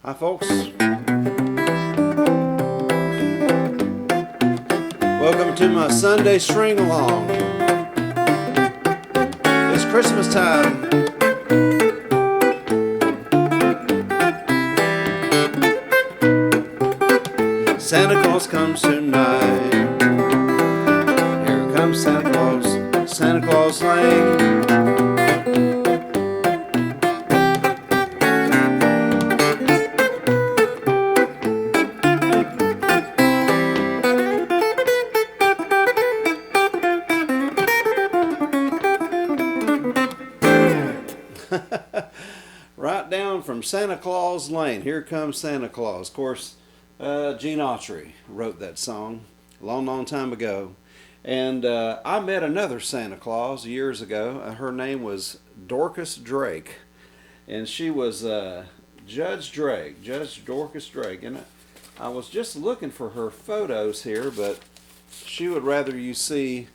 Hi, folks. Welcome to my Sunday string along. It's Christmas time. Santa Claus comes tonight. Here comes Santa Claus, Santa Claus sleigh. Right down from Santa Claus Lane. Here comes Santa Claus. Of course, Gene Autry wrote that song a long, long time ago. And I met another Santa Claus years ago. Her name was Dorcas Drake. And she was Judge Drake, Judge Dorcas Drake. And I was just looking for her photos here, but she would rather you see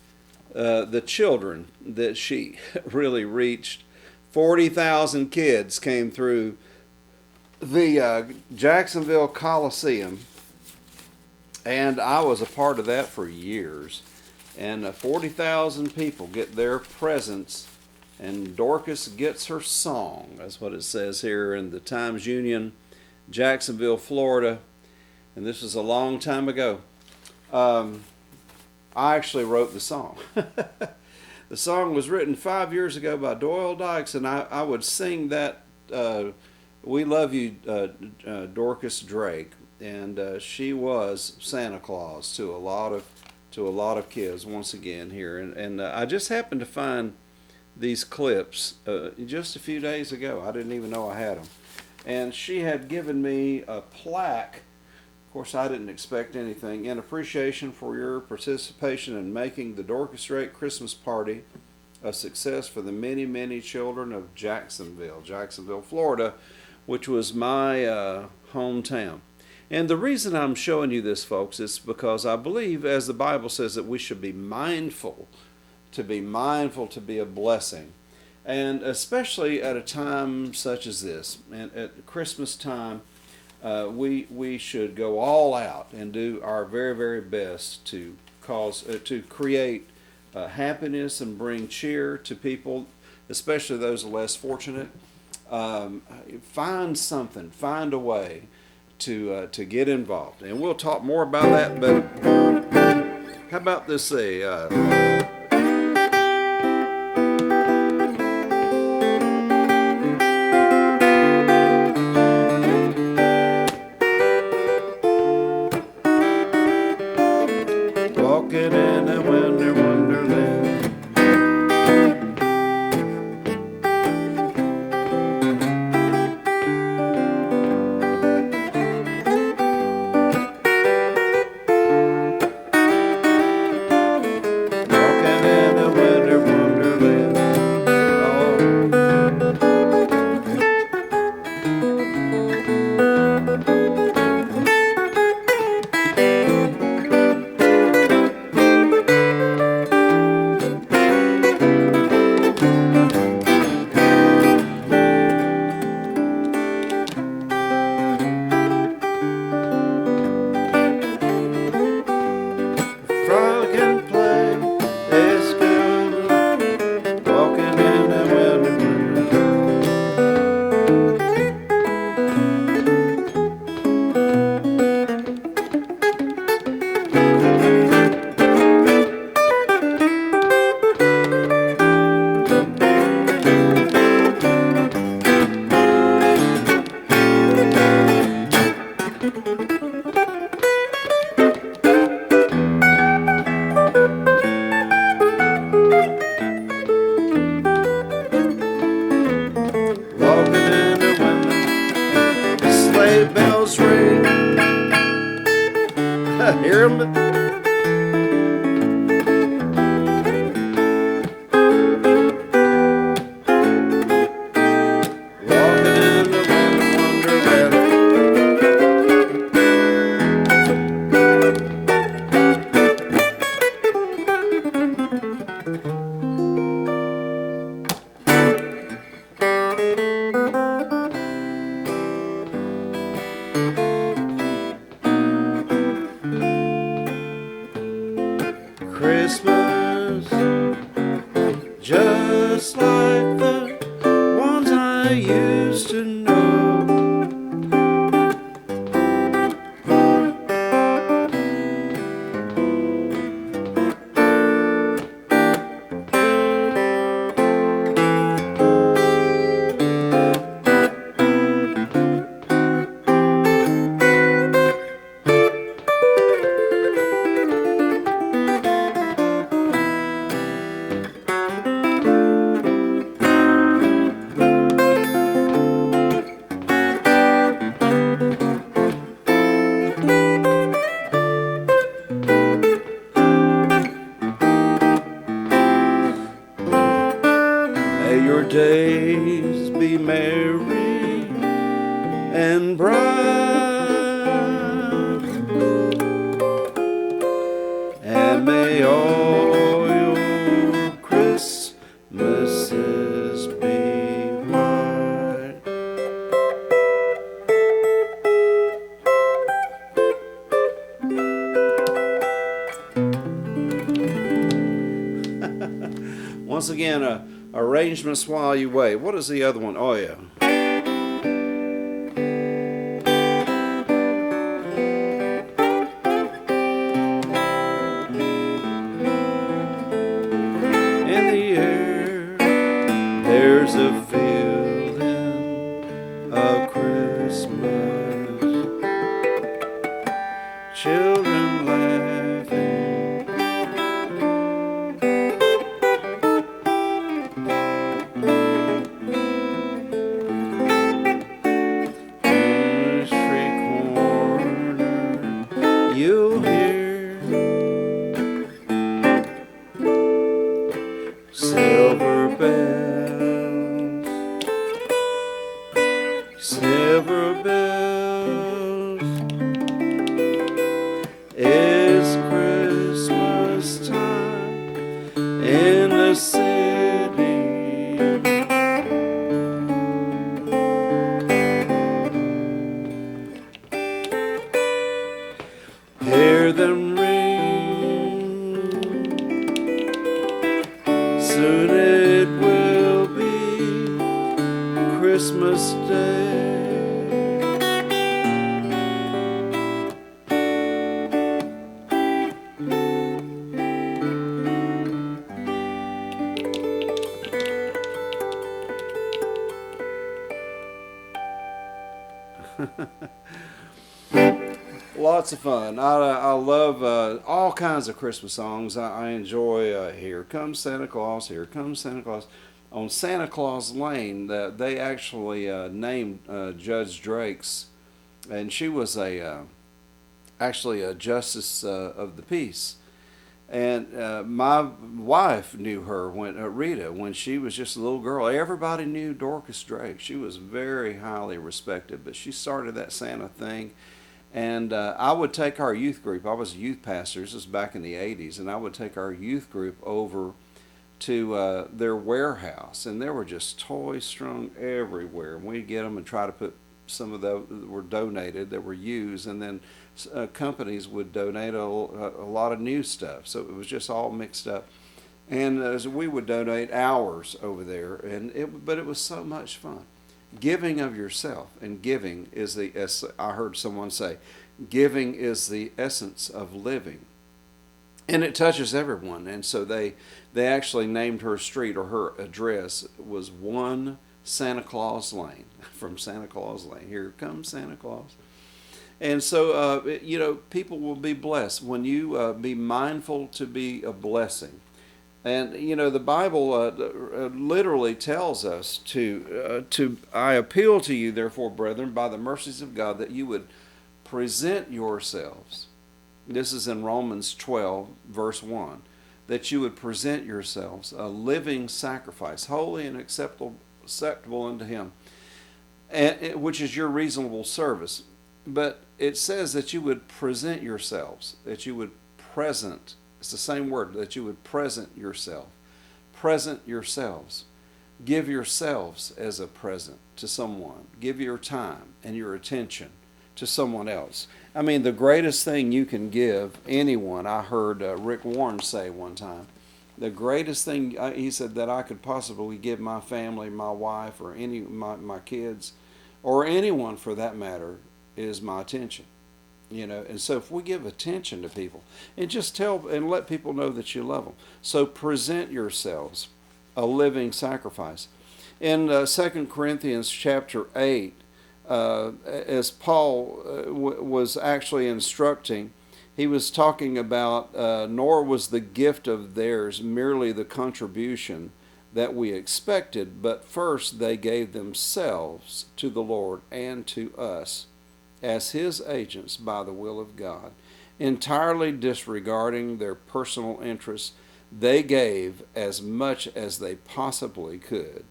the children that she really reached. 40,000 kids came through the Jacksonville Coliseum, and I was a part of that for years. And 40,000 people get their presents, and Dorcas gets her song. That's what it says here in the Times-Union, Jacksonville, Florida. And this was a long time ago. I actually wrote the song. The song was written 5 years ago by Doyle, Dykes, and I would sing that, We Love You, Dorcas Drake. And she was Santa Claus to a lot of kids once again here. And I just happened to find these clips just a few days ago. I didn't even know I had them. And she had given me a plaque. Of course, I didn't expect anything. In appreciation for your participation in making the Dorcas Drake Christmas party a success for the many, many children of Jacksonville, Florida, which was my hometown. And the reason I'm showing you this, folks, is because I believe, as the Bible says, that we should be mindful, to be a blessing. And especially at a time such as this, and at Christmas time, we should go all out and do our very, very best to create happiness and bring cheer to people, especially those less fortunate. Find a way to get involved, and we'll talk more about that. But how about this? Walking in a wonderland. Walking in a wonderland. Frog and play is good. Walking in a wonderland. Walking in a wonderland. Sleigh bells ring. Hear 'em? Walking in a wonderland. Christmas, just like the ones I used to know. May your days be merry and bright, and may all your Christmases be white. Once again, arrangements while you wait. What is the other one? Oh, yeah. In the air, there's a feeling of Christmas. Children laughing. You'll hear silver bells, silver bells. It's Christmas time in the city. Hear them ring, soon it will be Christmas Day. Lots of fun. I love all kinds of Christmas songs. I enjoy Here Comes Santa Claus, Here Comes Santa Claus. On Santa Claus Lane, they actually named Judge Dykes, and she was actually a justice of the peace. And my wife knew her Rita, when she was just a little girl. Everybody knew Dorcas Drake. She was very highly respected, but she started that Santa thing. And I would take our youth group. I was a youth pastor. This was back in the 80s. And I would take our youth group over to their warehouse. And there were just toys strung everywhere. And we'd get them and try to put some of those that were donated, that were used. And then companies would donate a lot of new stuff. So it was just all mixed up. And we would donate hours over there. But it was so much fun. Giving of yourself, and giving is I heard someone say, giving is the essence of living, and it touches everyone. And so they actually named her street, or her address was 1 Santa Claus Lane, from Santa Claus Lane. Here comes Santa Claus. And so people will be blessed when you be mindful to be a blessing. And the Bible literally tells us I appeal to you, therefore, brethren, by the mercies of God, that you would present yourselves. This is in Romans 12, verse 1. That you would present yourselves a living sacrifice, holy and acceptable unto Him, which is your reasonable service. But it says that you would present yourselves, that you would present. It's the same word, that you would present yourself. Present yourselves. Give yourselves as a present to someone. Give your time and your attention to someone else. I mean, the greatest thing you can give anyone, I heard Rick Warren say one time, the greatest thing, he said, that I could possibly give my family, my wife, or my kids, or anyone for that matter, is my attention. And so if we give attention to people and just tell and let people know that you love them, so present yourselves a living sacrifice. In 2 Corinthians chapter 8, as Paul was actually instructing, he was talking about, nor was the gift of theirs merely the contribution that we expected, but first they gave themselves to the Lord and to us as his agents by the will of God. Entirely disregarding their personal interests, they gave as much as they possibly could,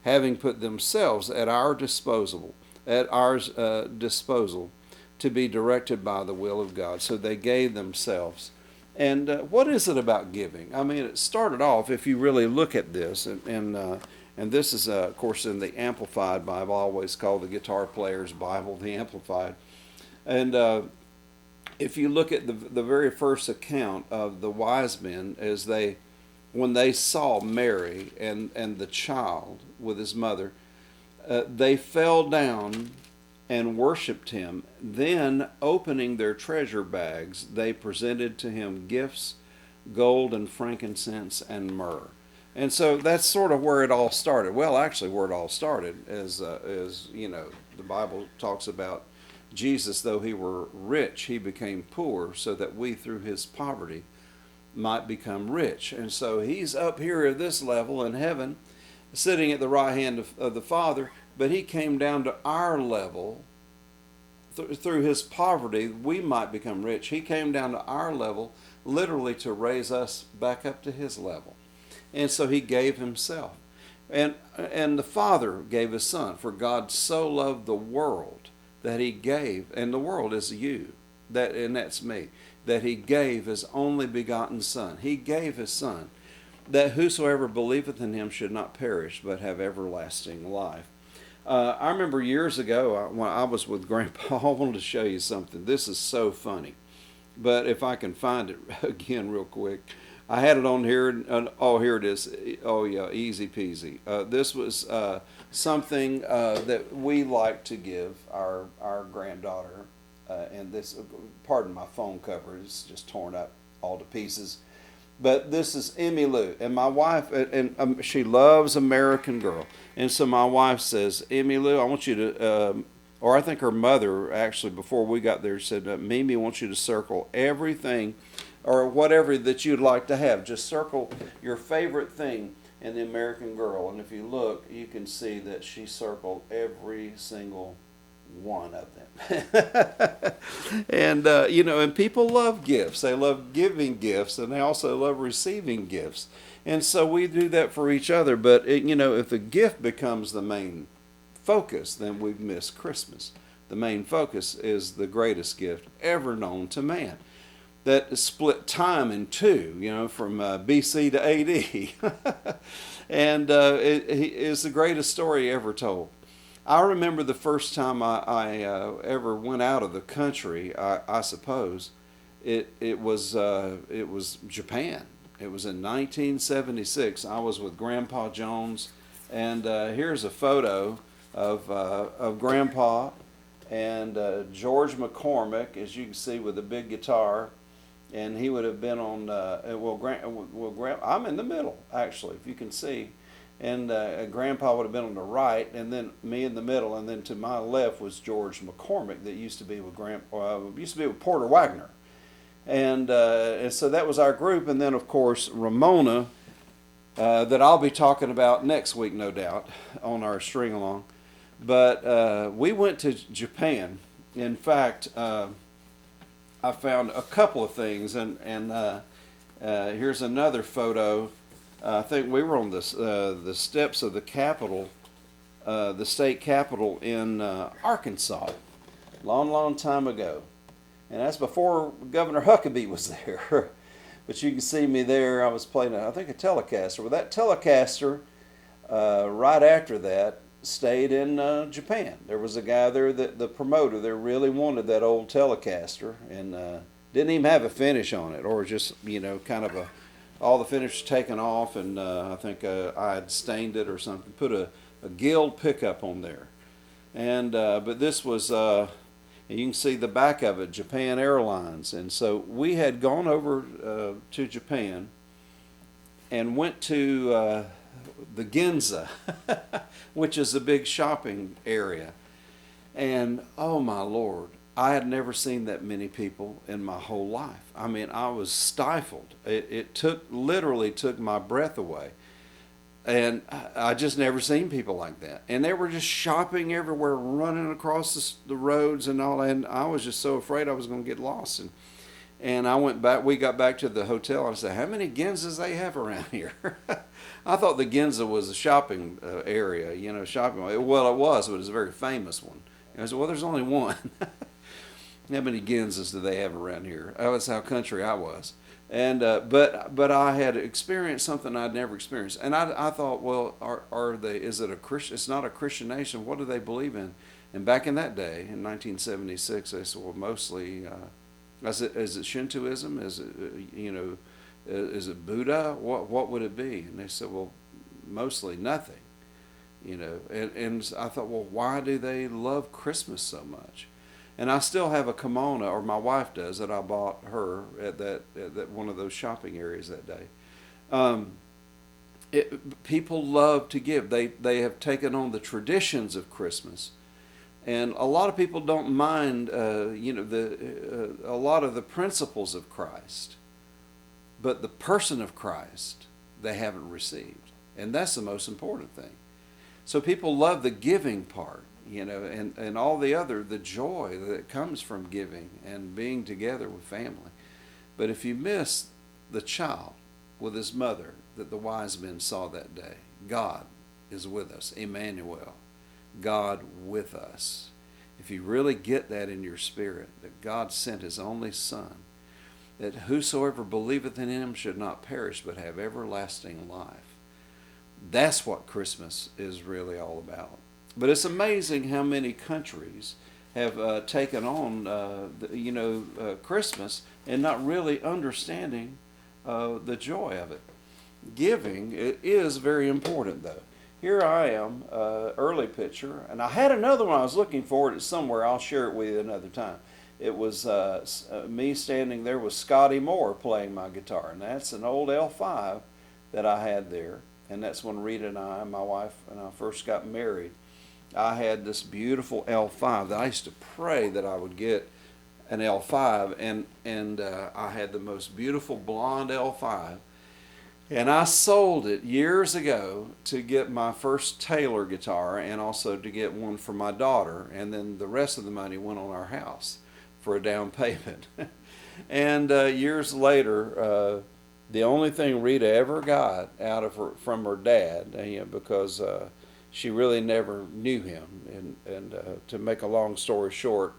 having put themselves at our disposal, to be directed by the will of God. So they gave themselves. And what is it about giving? I mean, it started off, if you really look at this, and this is, of course, in the Amplified Bible. I always call the guitar player's Bible the Amplified. And if you look at the very first account of the wise men, when they saw Mary and the child with his mother, they fell down and worshipped him. Then, opening their treasure bags, they presented to him gifts, gold and frankincense and myrrh. And so that's sort of where it all started. Well, actually, where it all started is the Bible talks about Jesus, though he were rich, he became poor so that we, through his poverty, might become rich. And so he's up here at this level in heaven, sitting at the right hand of the Father, but he came down to our level. Through his poverty, we might become rich. He came down to our level, literally to raise us back up to his level. And so he gave himself. And the Father gave his Son. For God so loved the world that he gave, and the world is you, and that's me, that he gave his only begotten Son. He gave his Son, that whosoever believeth in him should not perish, but have everlasting life. I remember years ago when I was with Grandpa, I wanted to show you something. This is so funny. But if I can find it again real quick. I had it on here. Here it is. Oh, yeah, easy peasy. This was something that we like to give our granddaughter. And this, pardon my phone cover, it's just torn up all to pieces. But this is Emmy Lou, and my wife, and she loves American Girl. And so my wife says, Emmy Lou, I want you to, or I think her mother actually, before we got there, said, Mimi wants you to circle everything or whatever that you'd like to have. Just circle your favorite thing in the American Girl. And if you look, you can see that she circled every single one of them. And and people love gifts. They love giving gifts, and they also love receiving gifts. And so we do that for each other. But if the gift becomes the main focus, then we've missed Christmas. The main focus is the greatest gift ever known to man, that split time in two, from BC to AD. And it is the greatest story ever told. I remember the first time I ever went out of the country. I suppose it was Japan. It was in 1976. I was with Grandpa Jones, and here's a photo of Grandpa and George McCormick, as you can see, with a big guitar. And he would have been on. I'm in the middle, actually, if you can see. And Grandpa would have been on the right, and then me in the middle, and then to my left was George McCormick, that used to be with Porter Wagner, and so that was our group. And then of course Ramona, that I'll be talking about next week, no doubt, on our string along. But we went to Japan. In fact, I found a couple of things, and here's another photo. I think we were on the steps of the Capitol, the state capitol in Arkansas, long time ago, and that's before Governor Huckabee was there. But you can see me there. I was playing, I think, a Telecaster. With that Telecaster, right after that, stayed in Japan. There was a guy there, that the promoter there really wanted that old Telecaster, and didn't even have a finish on it, or just kind of all the finish was taken off, and I think I had stained it or something. Put a Guild pickup on there, and but this was. And you can see the back of it, Japan Airlines. And so we had gone over to Japan and went to the Ginza, which is a big shopping area. And oh my Lord, I had never seen that many people in my whole life. I mean, I was stifled. It literally took my breath away. And I just never seen people like that. And they were just shopping everywhere, running across the roads and all. And I was just so afraid I was going to get lost. And I went back. We got back to the hotel. And I said, "How many Genzas they have around here?" I thought the Ginza was a shopping area, shopping. Well, it was, but it was a very famous one. And I said, "Well, there's only one." How many Genzas do they have around here? That was how country I was. And but I had experienced something I'd never experienced, and I thought, well, are they? Is it a Christian? It's not a Christian nation. What do they believe in? And back in that day, in 1976, they said, well, mostly, is it Shintoism? Is it is it Buddha? What would it be? And they said, well, mostly nothing, And I thought, well, why do they love Christmas so much? And I still have a kimono, or my wife does, that I bought her at that one of those shopping areas that day. People love to give. They have taken on the traditions of Christmas, and a lot of people don't mind, a lot of the principles of Christ, but the person of Christ they haven't received, and that's the most important thing. So people love the giving part. And all the joy that comes from giving and being together with family. But if you miss the child with his mother that the wise men saw that day, God is with us, Emmanuel, God with us. If you really get that in your spirit, that God sent his only Son, that whosoever believeth in him should not perish but have everlasting life. That's what Christmas is really all about. But it's amazing how many countries have taken on, Christmas and not really understanding the joy of it. Giving is very important, though. Here I am, early picture, and I had another one I was looking for it somewhere. I'll share it with you another time. It was me standing there with Scotty Moore playing my guitar, and that's an old L5 that I had there. And that's when Rita and I, my wife, and I first got married. I had this beautiful L5 that I used to pray that I would get an L5, and I had the most beautiful blonde L5, and I sold it years ago to get my first Taylor guitar and also to get one for my daughter, and then the rest of the money went on our house for a down payment. And years later, the only thing Rita ever got from her dad, because she really never knew him. And to make a long story short,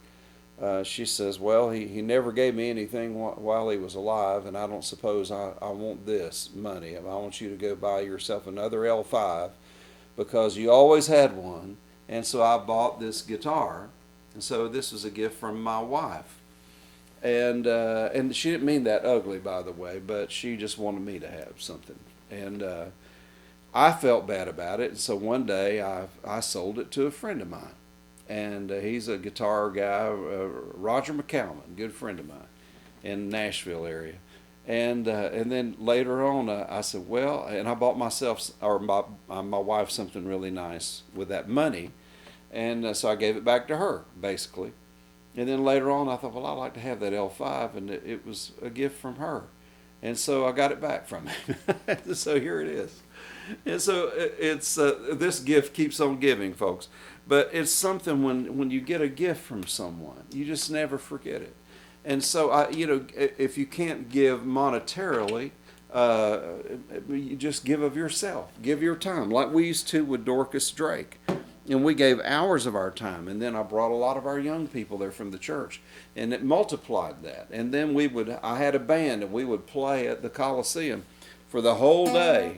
she says, well, he never gave me anything while he was alive, and I don't suppose I want this money. I want you to go buy yourself another L5 because you always had one. And so I bought this guitar. And so this was a gift from my wife. And she didn't mean that ugly, by the way, but she just wanted me to have something. And I felt bad about it, and so one day I sold it to a friend of mine, and he's a guitar guy, Roger McCalman, good friend of mine, in Nashville area, and then later on I said, well, and I bought myself or my wife something really nice with that money, and so I gave it back to her basically, and then later on I thought, well, I'd like to have that L5, and it was a gift from her, and so I got it back from him. So here it is. And so it's this gift keeps on giving, folks. But it's something when you get a gift from someone, you just never forget it. And so if you can't give monetarily, you just give of yourself, give your time, like we used to with Dorcas Drake. And we gave hours of our time, and then I brought a lot of our young people there from the church, and it multiplied that. And then I had a band, and we would play at the Coliseum for the whole day,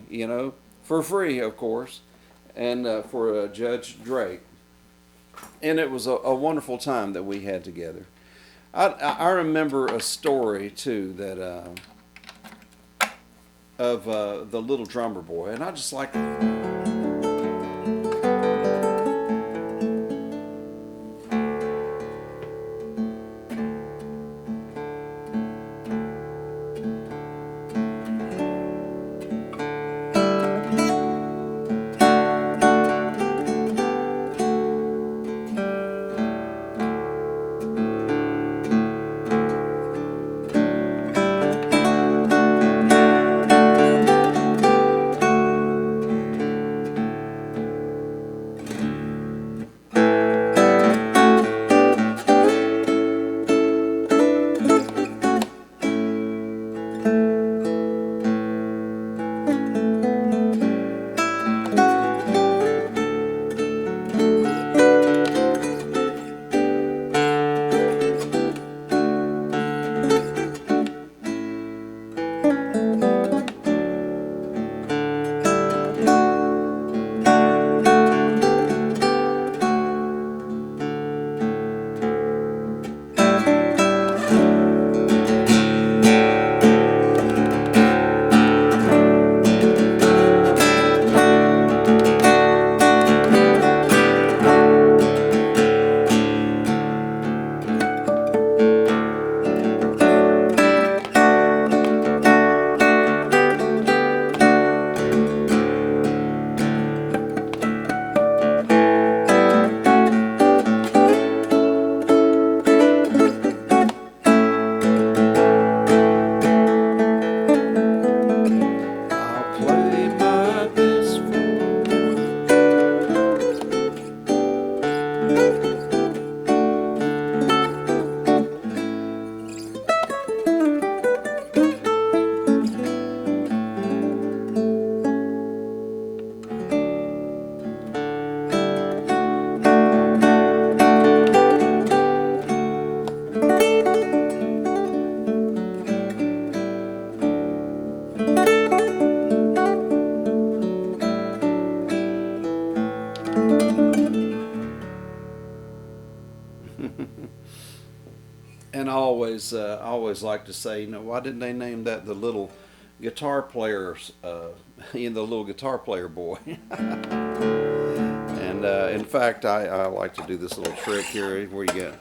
for free, of course. and for Judge Drake. And it was a wonderful time that we had together. I remember a story too that of the little drummer boy, and I just like. And I always like to say, why didn't they name that the little guitar player, the little guitar player boy? And in fact, I like to do this little trick here where you get.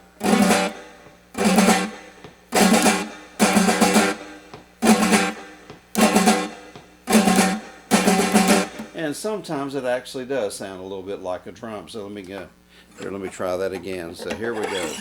And sometimes it actually does sound a little bit like a drum. So let me go. Here, let me try that again. So here we go.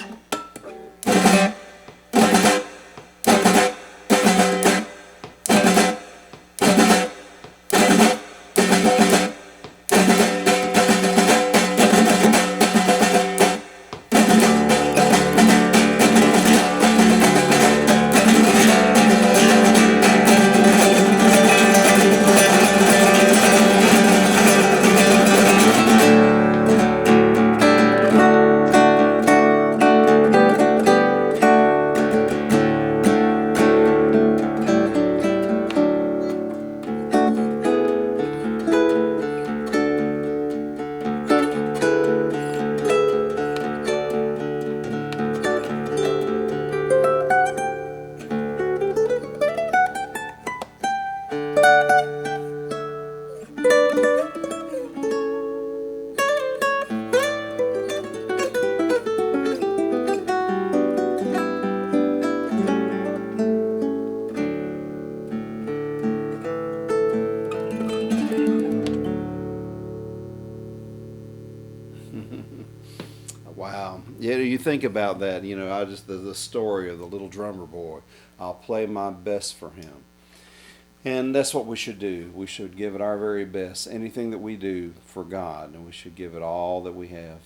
Wow. Yeah, you think about that, I just the story of the little drummer boy. I'll play my best for him. And that's what we should do. We should give it our very best. Anything that we do for God, and we should give it all that we have.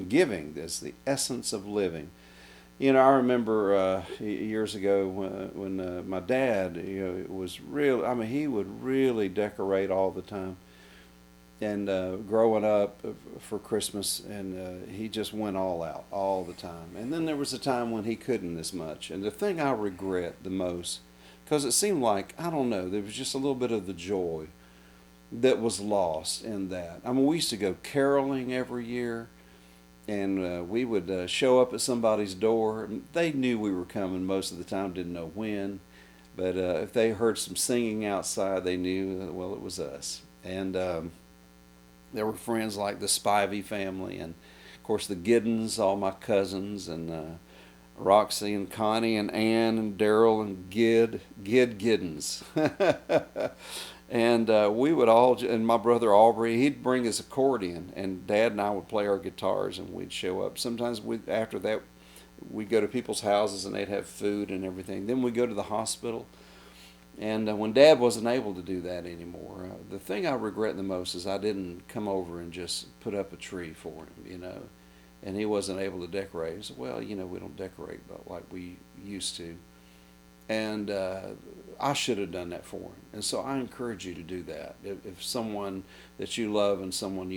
Giving is the essence of living. I remember years ago when my dad, was real. I mean, he would really decorate all the time. And growing up for Christmas, and he just went all out all the time. And then there was a time when he couldn't as much. And the thing I regret the most, because it seemed like, I don't know, there was just a little bit of the joy that was lost in that. I mean, we used to go caroling every year, and we would show up at somebody's door. They knew we were coming most of the time, didn't know when, but if they heard some singing outside, they knew, well, it was us. And there were friends like the Spivey family, and of course the Giddens, all my cousins, and Roxy and Connie and Ann and Daryl and Gid Giddens. And we would all, and my brother Aubrey, he'd bring his accordion, and Dad and I would play our guitars, and we'd show up. Sometimes after that, we'd go to people's houses, and they'd have food and everything. Then we'd go to the hospital. And when Dad wasn't able to do that anymore, the thing I regret the most is I didn't come over and just put up a tree for him. And he wasn't able to decorate. He said, well, we don't decorate like we used to. And I should have done that for him. And so I encourage you to do that. If someone that you love and someone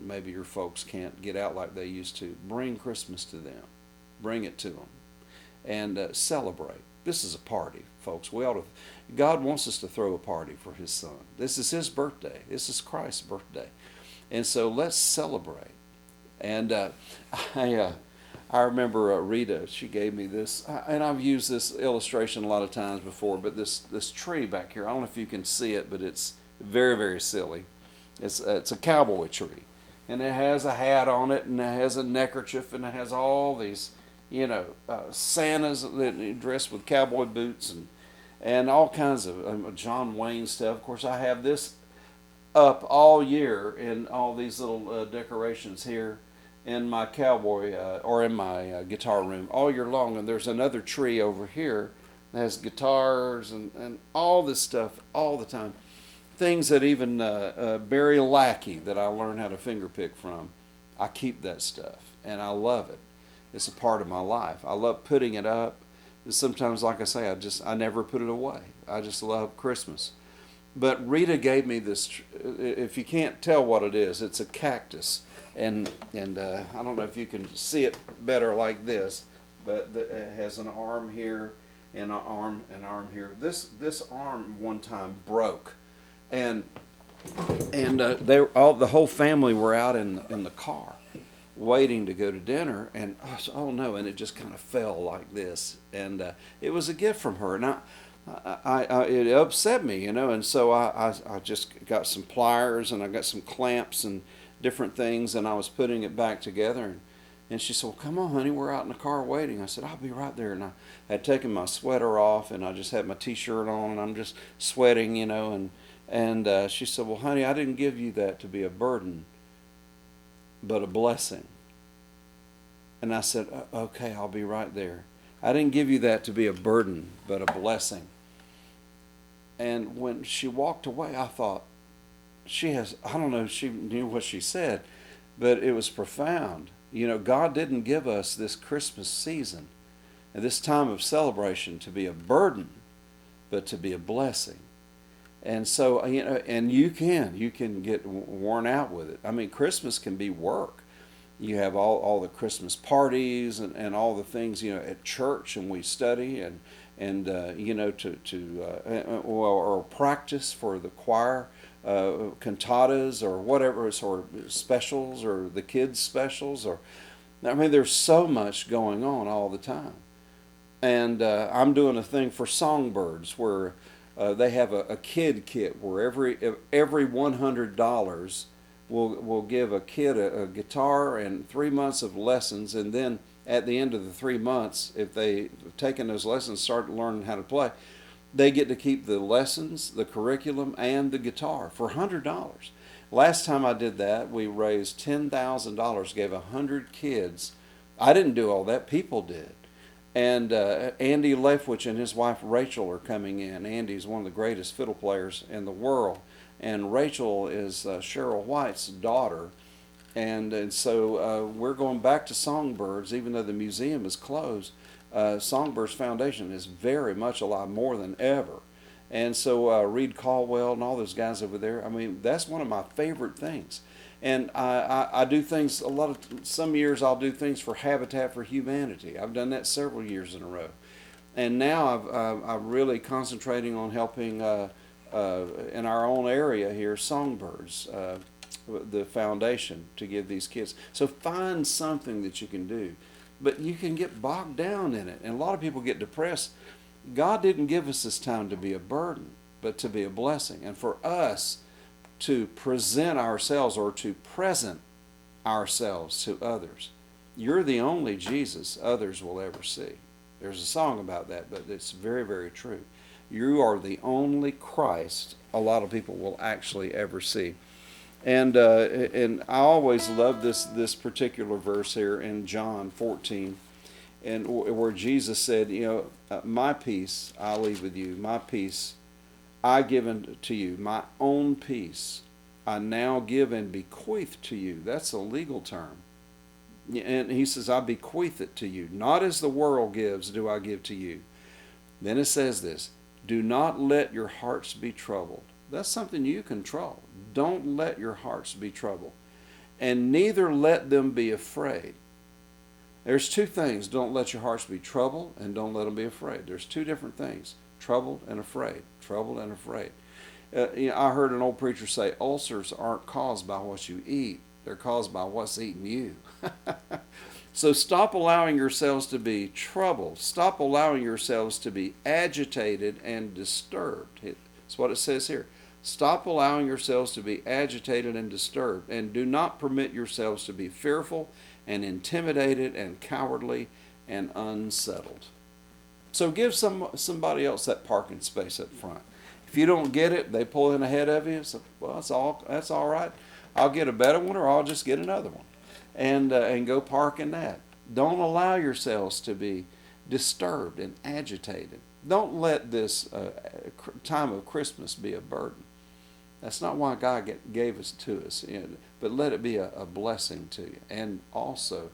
maybe your folks can't get out like they used to, bring Christmas to them. Bring it to them. And celebrate. This is a party, folks. God wants us to throw a party for His Son. This is His birthday. This is Christ's birthday. And so let's celebrate. And I remember Rita, she gave me this, and I've used this illustration a lot of times before, but this tree back here, I don't know if you can see it, but it's very, very silly. It's a cowboy tree. And it has a hat on it, and it has a neckerchief, and it has all these, Santas that dressed with cowboy boots and all kinds of John Wayne stuff. Of course, I have this up all year in all these little decorations here in my cowboy or in my guitar room all year long. And there's another tree over here that has guitars and all this stuff all the time. Things that even Barry Lackey that I learned how to fingerpick from. I keep that stuff and I love it. It's a part of my life. I love putting it up. And sometimes, like I say, I never put it away. I just love Christmas. But Rita gave me this. If you can't tell what it is, it's a cactus, and I don't know if you can see it better like this, but it has an arm here and an arm here. This arm one time broke, and the whole family were out in the car waiting to go to dinner, and oh no, and it just kind of fell like this, and it was a gift from her, and it upset me, and so I just got some pliers and I got some clamps and different things, and I was putting it back together, and she said, well, come on, honey, we're out in the car waiting. I said, I'll be right there, and I had taken my sweater off, and I just had my t-shirt on, and I'm just sweating, and she said, well, honey, I didn't give you that to be a burden, but a blessing. And I said, okay, I'll be right there. I didn't give you that to be a burden, but a blessing. And when she walked away, I thought, I don't know if she knew what she said, but it was profound. God didn't give us this Christmas season and this time of celebration to be a burden, but to be a blessing. And so, and you can get worn out with it. I mean, Christmas can be work. You have all the Christmas parties and all the things, at church, and we study or practice for the choir, cantatas or whatever, or specials or the kids specials, there's so much going on all the time. And I'm doing a thing for Songbirds where they have a kid kit where every $100 will give a kid a guitar and 3 months of lessons, and then at the end of the 3 months, if they've taken those lessons, start learning how to play, they get to keep the lessons, the curriculum, and the guitar for $100. Last time I did that, we raised $10,000, gave 100 kids. I didn't do all that, people did. And Andy Leftwich and his wife Rachel are coming in. Andy's one of the greatest fiddle players in the world, and Rachel is Cheryl White's daughter. And so we're going back to Songbirds, even though the museum is closed. Songbirds Foundation is very much alive, more than ever. And so Reed Caldwell and all those guys over there, that's one of my favorite things. And I do things some years I'll do things for Habitat for Humanity. I've done that several years in a row. And now I'm really concentrating on helping in our own area here, Songbirds, the foundation to give these kids. So find something that you can do. But you can get bogged down in it. And a lot of people get depressed. God didn't give us this time to be a burden, but to be a blessing. And for us to present ourselves or to present ourselves to others. You're the only Jesus others will ever see. There's a song about that, but it's very, very true. You are the only Christ a lot of people will actually ever see. And I always love this particular verse here in John 14, and where Jesus said, my peace I leave with you, my peace I give to you, my own peace I now give and bequeath to you. That's a legal term. And he says, I bequeath it to you. Not as the world gives do I give to you. Then it says this, do not let your hearts be troubled. That's something you control. Don't let your hearts be troubled. And neither let them be afraid. There's two things. Don't let your hearts be troubled and don't let them be afraid. There's two different things. Troubled and afraid. Troubled and afraid. I heard an old preacher say, ulcers aren't caused by what you eat. They're caused by what's eating you. So stop allowing yourselves to be troubled. Stop allowing yourselves to be agitated and disturbed. That's what it says here. Stop allowing yourselves to be agitated and disturbed, and do not permit yourselves to be fearful and intimidated and cowardly and unsettled. So give somebody else that parking space up front. If you don't get it, they pull in ahead of you. So, well, that's all right. I'll get a better one, or I'll just get another one, and go park in that. Don't allow yourselves to be disturbed and agitated. Don't let this time of Christmas be a burden. That's not why God gave us to us, but let it be a blessing to you, and also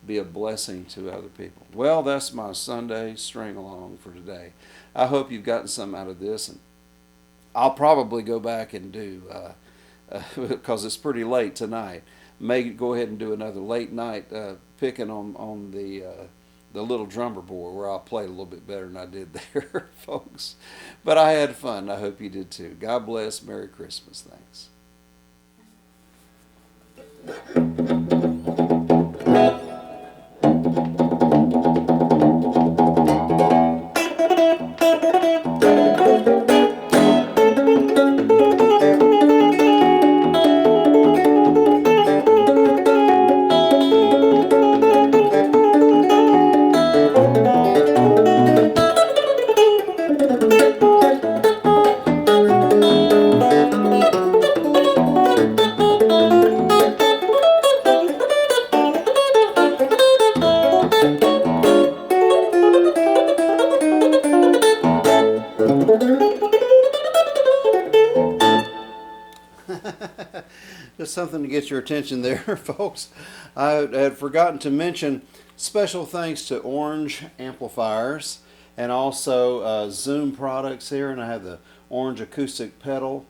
be a blessing to other people. Well, that's my Sunday string along for today. I hope you've gotten something out of this, and I'll probably go back and do, because it's pretty late tonight, may go ahead and do another late night picking on the little drummer board, where I'll play a little bit better than I did there, folks. But I had fun. I hope you did too. God bless. Merry Christmas. Thanks. Just something to get your attention there, folks. I had forgotten to mention special thanks to Orange Amplifiers and also Zoom products here, and I have the Orange Acoustic Pedal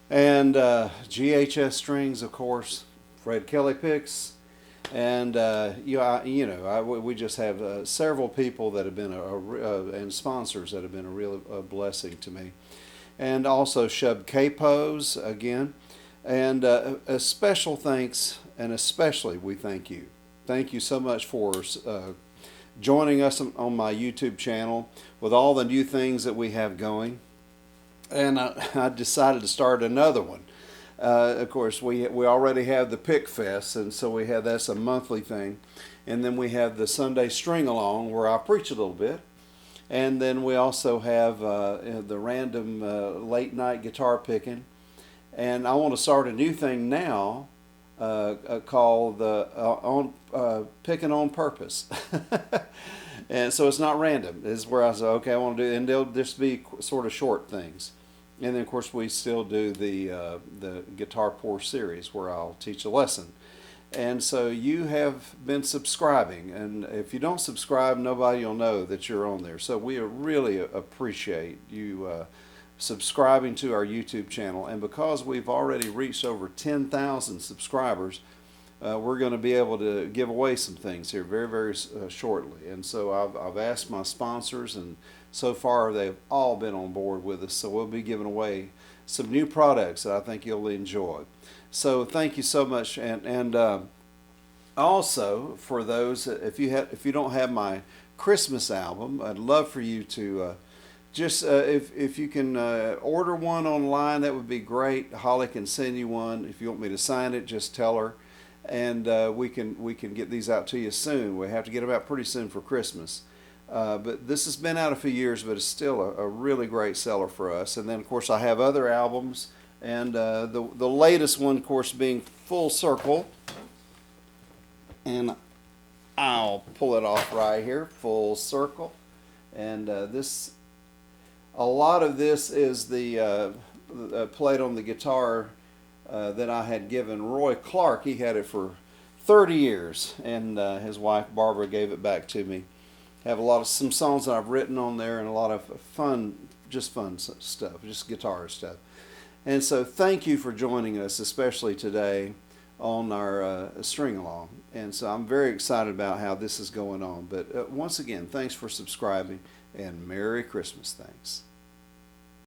and GHS strings, of course, Fred Kelly picks, and we just have several people that have been and sponsors that have been a real blessing to me, and also Shub Capos again. And a special thanks, and especially we thank you. Thank you so much for joining us on my YouTube channel with all the new things that we have going. And I decided to start another one. Of course, we already have the Pick Fest, and so that's a monthly thing. And then we have the Sunday String Along, where I preach a little bit. And then we also have the random late night guitar picking. And I want to start a new thing now called Picking on Purpose. And so it's not random. This is where I say, okay, I want to do it. And they'll just be sort of short things. And then, of course, we still do the Guitar Pour series, where I'll teach a lesson. And so you have been subscribing. And if you don't subscribe, nobody will know that you're on there. So we really appreciate you subscribing to our YouTube channel. And because we've already reached over 10,000 subscribers, we're going to be able to give away some things here very, very shortly. And so I've asked my sponsors, and so far they've all been on board with us. So we'll be giving away some new products that I think you'll enjoy. So thank you so much. And also for those, if you don't have my Christmas album, I'd love for you to just if you can order one online, that would be great. Holly can send you one. If you want me to sign it, just tell her, and we can get these out to you soon. We have to get them out pretty soon for Christmas. But this has been out a few years, but it's still a really great seller for us. And then, of course, I have other albums, and the latest one, of course, being Full Circle. And I'll pull it off right here, Full Circle. And a lot of this is the played on the guitar that I had given Roy Clark. He had it for 30 years, and his wife Barbara gave it back to me. Have some songs that I've written on there, and a lot of fun stuff, just guitar stuff. And so thank you for joining us, especially today on our string along. And so I'm very excited about how this is going on. But once again, thanks for subscribing, and Merry Christmas. Thanks.